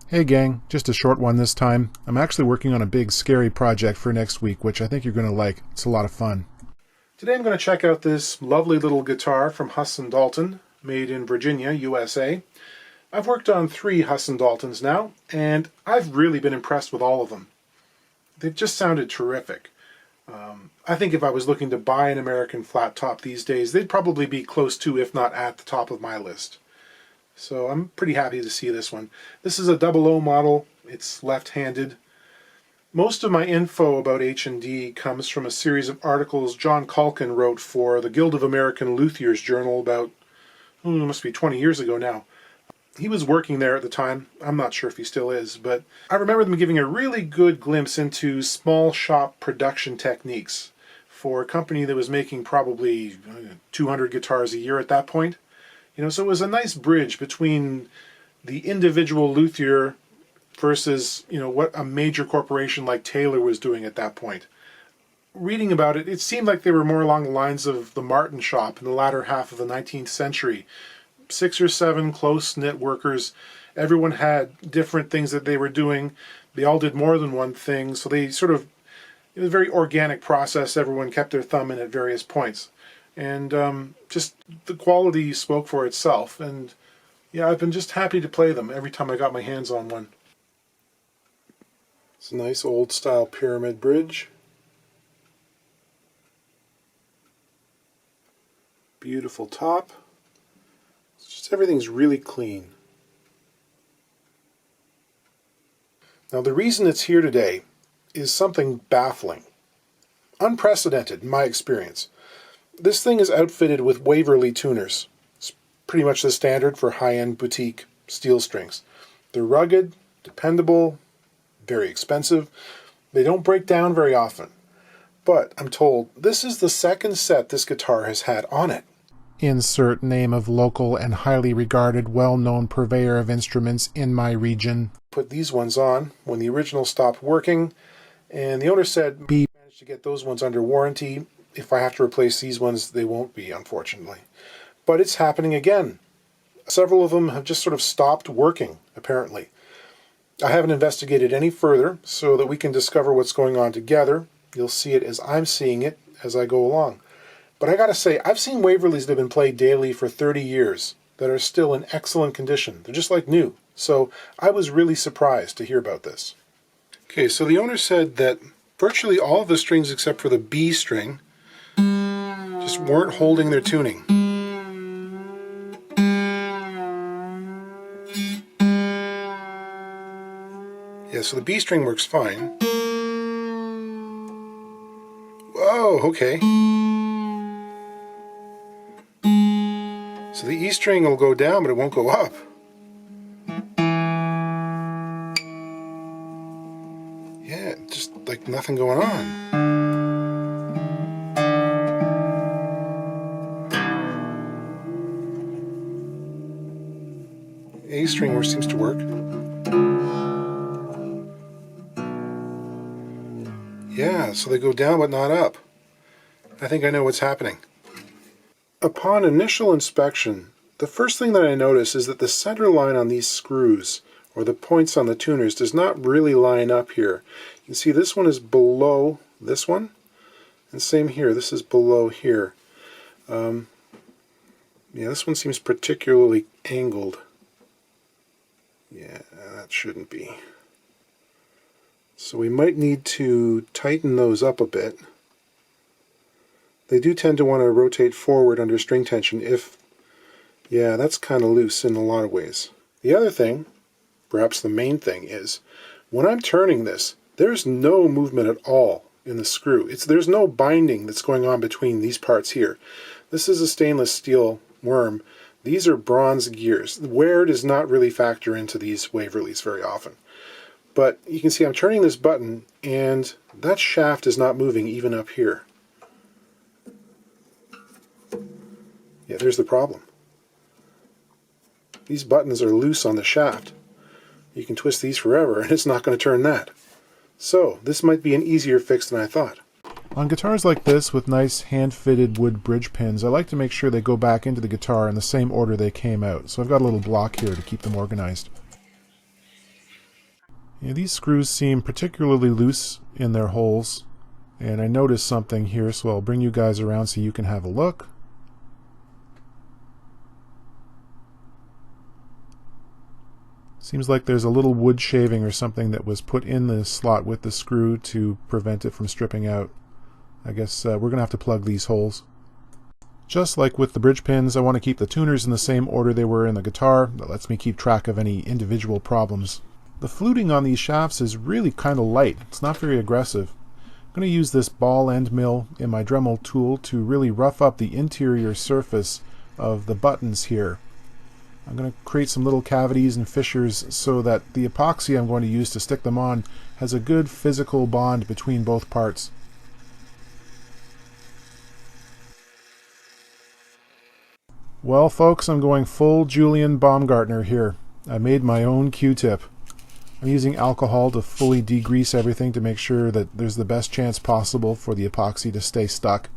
Hey gang, just a short one this time. I'm actually working on a big scary project for next week, which I think you're going to like. It's a lot of fun. Today I'm going to check out this lovely little guitar from Huss & Dalton, made in Virginia, USA. I've worked on 3 Huss & Daltons now, and I've really been impressed with all of them. They've just sounded terrific. I think if I was looking to buy an American flat top these days, they'd probably be close to, if not at the top of my list. So I'm pretty happy to see this one. This is a 00 model. It's left-handed. Most of my info about H&D comes from a series of articles John Culkin wrote for the Guild of American Luthiers Journal about, it must be 20 years ago now. He was working there at the time. I'm not sure if he still is, but I remember them giving a really good glimpse into small shop production techniques for a company that was making probably 200 guitars a year at that point. So it was a nice bridge between the individual luthier versus, what a major corporation like Taylor was doing at that point. Reading about it, it seemed like they were more along the lines of the Martin shop in the latter half of the 19th century. 6 or 7 close-knit workers. Everyone had different things that they were doing. They all did more than one thing, so they it was a very organic process. Everyone kept their thumb in at various points. And just the quality spoke for itself. And yeah, I've been just happy to play them every time I got my hands on one. It's a nice old style pyramid bridge. Beautiful top. It's just everything's really clean. Now the reason it's here today is something baffling. Unprecedented in my experience. This thing is outfitted with Waverly Tuners. It's pretty much the standard for high-end boutique steel strings. They're rugged, dependable, very expensive. They don't break down very often. But I'm told this is the second set this guitar has had on it. Insert name of local and highly regarded, well-known purveyor of instruments in my region. Put these ones on when the original stopped working, and the owner said, "B managed to get those ones under warranty. If I have to replace these ones, they won't be, unfortunately." But it's happening again. Several of them have just sort of stopped working, apparently. I haven't investigated any further so that we can discover what's going on together. You'll see it as I'm seeing it as I go along. But I gotta say, I've seen Waverlies that have been played daily for 30 years that are still in excellent condition. They're just like new. So I was really surprised to hear about this. Okay, so the owner said that virtually all of the strings except for the B string just weren't holding their tuning. Yeah, so the B string works fine. Whoa, okay. So the E string will go down, but it won't go up. Yeah, just like nothing going on. A string seems to work. Yeah, so they go down but not up. I think I know what's happening. Upon initial inspection, the first thing that I notice is that the center line on these screws, or the points on the tuners, does not really line up here. You can see this one is below this one, and same here, this is below here. Yeah, this one seems particularly angled. Yeah, that shouldn't be. So we might need to tighten those up a bit. They do tend to want to rotate forward under string tension if, yeah, that's kind of loose in a lot of ways. The other thing, perhaps the main thing, is when I'm turning this, there's no movement at all in the screw. There's no binding that's going on between these parts here. This is a stainless steel worm. These are bronze gears. Wear does not really factor into these Waverlies very often. But you can see I'm turning this button and that shaft is not moving even up here. Yeah, there's the problem. These buttons are loose on the shaft. You can twist these forever and it's not going to turn that. So this might be an easier fix than I thought. On guitars like this with nice hand-fitted wood bridge pins, I like to make sure they go back into the guitar in the same order they came out. So I've got a little block here to keep them organized. Yeah, these screws seem particularly loose in their holes, and I noticed something here, so I'll bring you guys around so you can have a look. Seems like there's a little wood shaving or something that was put in the slot with the screw to prevent it from stripping out. I guess we're going to have to plug these holes. Just like with the bridge pins, I want to keep the tuners in the same order they were in the guitar. That lets me keep track of any individual problems. The fluting on these shafts is really kind of light. It's not very aggressive. I'm going to use this ball end mill in my Dremel tool to really rough up the interior surface of the buttons here. I'm going to create some little cavities and fissures so that the epoxy I'm going to use to stick them on has a good physical bond between both parts. Well folks, I'm going full Julian Baumgartner here. I made my own Q-tip. I'm using alcohol to fully degrease everything to make sure that there's the best chance possible for the epoxy to stay stuck.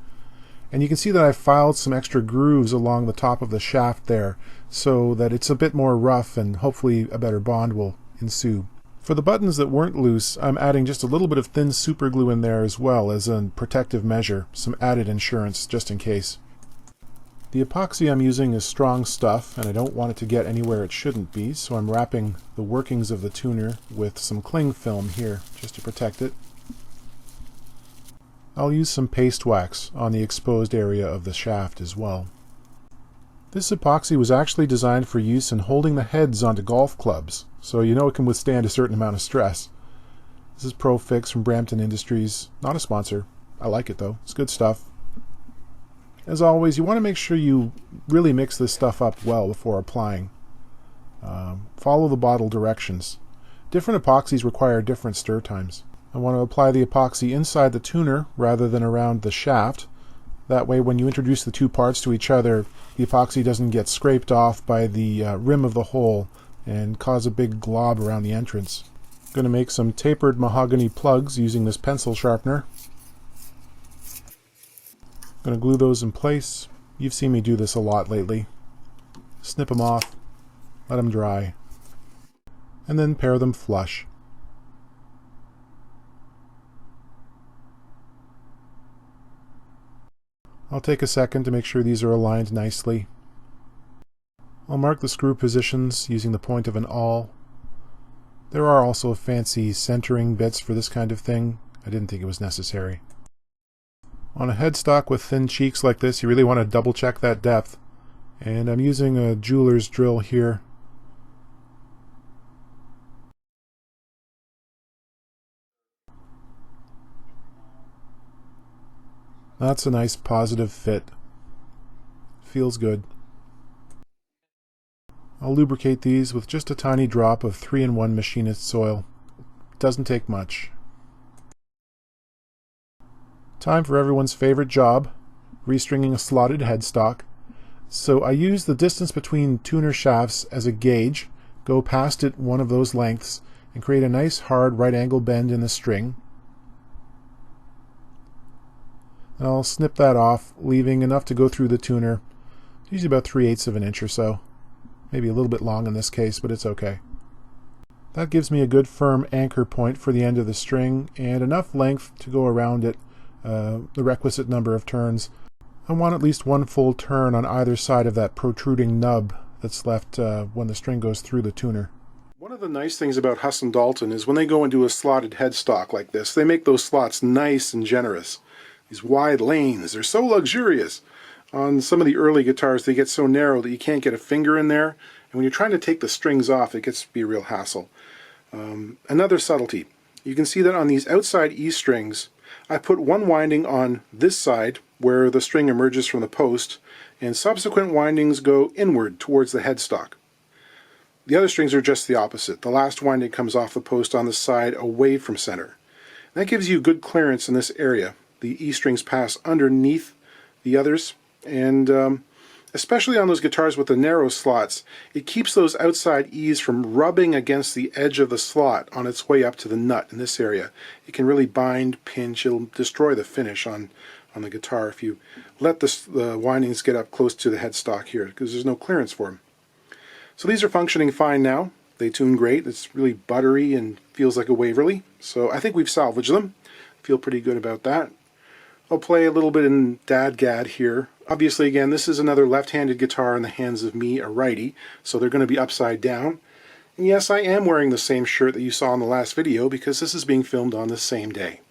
And you can see that I filed some extra grooves along the top of the shaft there so that it's a bit more rough and hopefully a better bond will ensue. For the buttons that weren't loose, I'm adding just a little bit of thin super glue in there as well as a protective measure, some added insurance just in case. The epoxy I'm using is strong stuff and I don't want it to get anywhere it shouldn't be, so I'm wrapping the workings of the tuner with some cling film here just to protect it. I'll use some paste wax on the exposed area of the shaft as well. This epoxy was actually designed for use in holding the heads onto golf clubs, so you know it can withstand a certain amount of stress. This is ProFix from Brampton Industries, not a sponsor. I like it though, it's good stuff. As always, you want to make sure you really mix this stuff up well before applying. Follow the bottle directions. Different epoxies require different stir times. I want to apply the epoxy inside the tuner rather than around the shaft. That way when you introduce the two parts to each other, the epoxy doesn't get scraped off by the rim of the hole and cause a big glob around the entrance. I'm going to make some tapered mahogany plugs using this pencil sharpener. I'm going to glue those in place. You've seen me do this a lot lately. Snip them off, let them dry, and then pair them flush. I'll take a second to make sure these are aligned nicely. I'll mark the screw positions using the point of an awl. There are also fancy centering bits for this kind of thing. I didn't think it was necessary. On a headstock with thin cheeks like this, you really want to double check that depth. And I'm using a jeweler's drill here. That's a nice positive fit. Feels good. I'll lubricate these with just a tiny drop of 3-in-1 machinist's oil. Doesn't take much. Time for everyone's favorite job, restringing a slotted headstock. So I use the distance between tuner shafts as a gauge, go past it one of those lengths, and create a nice hard right angle bend in the string. And I'll snip that off, leaving enough to go through the tuner, usually about 3/8 of an inch or so. Maybe a little bit long in this case, but it's okay. That gives me a good firm anchor point for the end of the string and enough length to go around it, the requisite number of turns. I want at least one full turn on either side of that protruding nub that's left when the string goes through the tuner. One of the nice things about Huss & Dalton is when they go and do a slotted headstock like this, they make those slots nice and generous. These wide lanes, they're so luxurious. On some of the early guitars, they get so narrow that you can't get a finger in there, and when you're trying to take the strings off, it gets to be a real hassle. Another subtlety. You can see that on these outside E strings, I put one winding on this side, where the string emerges from the post, and subsequent windings go inward towards the headstock. The other strings are just the opposite. The last winding comes off the post on the side away from center. That gives you good clearance in this area. The E strings pass underneath the others, and especially on those guitars with the narrow slots, it keeps those outside E's from rubbing against the edge of the slot on its way up to the nut in this area. It can really bind, pinch, it'll destroy the finish on the guitar if you let the windings get up close to the headstock here, because there's no clearance for them. So these are functioning fine now. They tune great. It's really buttery and feels like a Waverly. So I think we've salvaged them. Feel pretty good about that. I'll play a little bit in Dadgad here. Obviously, again, this is another left-handed guitar in the hands of me, a righty, so they're going to be upside down. And yes, I am wearing the same shirt that you saw in the last video because this is being filmed on the same day.